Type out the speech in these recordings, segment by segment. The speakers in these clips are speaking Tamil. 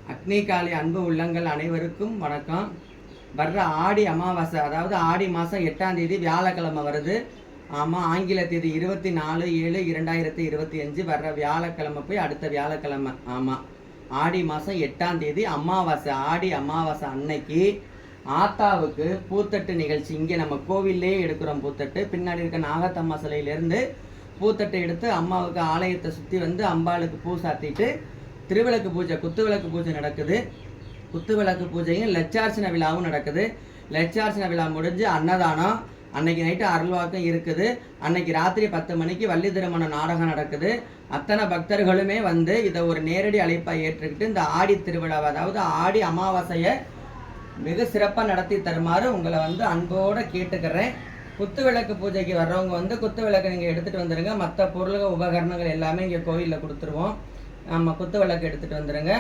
அக்னிகாளி அன்பு உள்ளங்கள் அனைவருக்கும் வணக்கம். வர்ற ஆடி அமாவாசை, அதாவது ஆடி மாதம் 8ஆம் தேதி வியாழக்கிழமை வருது. ஆமாம், ஆங்கில தேதி 24/7/2025 வர்ற வியாழக்கிழமை போய் அடுத்த வியாழக்கிழமை. ஆமாம், ஆடி மாதம் 8ஆம் தேதி அமாவாசை. ஆடி அமாவாசை அன்னைக்கு ஆத்தாவுக்கு பூத்தட்டு நிகழ்ச்சி. இங்கே நம்ம கோவில்லே எடுக்கிறோம் பூத்தட்டு. பின்னாடி இருக்க நாகத்தம்மா சிலையிலேருந்து பூத்தட்டை எடுத்து அம்மாவுக்கு ஆலயத்தை சுற்றி வந்து அம்பாளுக்கு பூ சாத்திட்டு திருவிளக்கு பூஜை, குத்துவிளக்கு பூஜை நடக்குது. குத்துவிளக்கு பூஜையும் லட்சார்ச்சனை விழாவும் நடக்குது. லட்சார்ச்சனை விழா முடிஞ்சு அன்னதானம், அன்னைக்கு நைட்டு அருள்வாக்கம் இருக்குது. அன்னைக்கு ராத்திரி 10 மணிக்கு வள்ளி திருமண நாடகம் நடக்குது. அத்தனை பக்தர்களுமே வந்து இதை ஒரு நேரடி அழைப்பாக ஏற்றுக்கிட்டு இந்த ஆடி திருவிழாவை, அதாவது ஆடி அமாவாசையை மிக சிறப்பாக நடத்தி தருமாறு உங்களை வந்து அன்போடு கேட்டுக்கிறேன். குத்துவிளக்கு பூஜைக்கு வர்றவங்க வந்து குத்துவிளக்கு நீங்கள் எடுத்துகிட்டு வந்துடுங்க. மற்ற பொருள்கள் உபகரணங்கள் எல்லாமே இங்கே கோயிலில் கொடுத்துருவோம். நம்ம குத்துவிளக்கு எடுத்துகிட்டு வந்துடுங்க.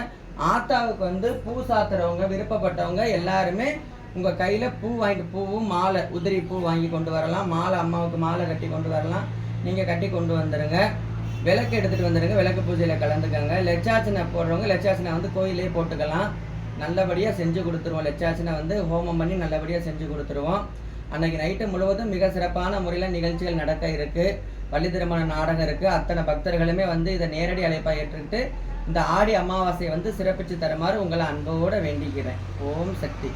ஆத்தாவுக்கு வந்து பூ சாத்துறவங்க, விருப்பப்பட்டவங்க எல்லாருமே உங்கள் கையில் பூ வாங்கிட்டு, பூவும் மாலை, உதிரி பூ வாங்கி கொண்டு வரலாம். மாலை, அம்மாவுக்கு மாலை கட்டி கொண்டு வரலாம். நீங்கள் கட்டி கொண்டு வந்துடுங்க. விளக்கு எடுத்துகிட்டு வந்துடுங்க. விளக்கு பூஜையில் கலந்துக்கங்க. லட்சார்ச்சனை போடுறவங்க லட்சார்ச்சனை வந்து கோயிலே போட்டுக்கலாம். நல்லபடியாக செஞ்சு கொடுத்துருவோம். லட்சார்ச்சனை வந்து ஹோமம் பண்ணி நல்லபடியாக செஞ்சு கொடுத்துருவோம். அன்றைக்கி நைட்டு முழுவதும் மிக சிறப்பான முறையில் நிகழ்ச்சிகள் நடக்க இருக்குது. வள்ளி திருமண நாடகம் இருக்குது. அத்தனை பக்தர்களுமே வந்து இதை நேரடி அழைப்பாக ஏற்றுக்கிட்டு இந்த ஆடி அமாவாசையை வந்து சிறப்பித்து தருமாறு உங்களை அன்போடு வேண்டிக்கிறேன். ஓம் சக்தி.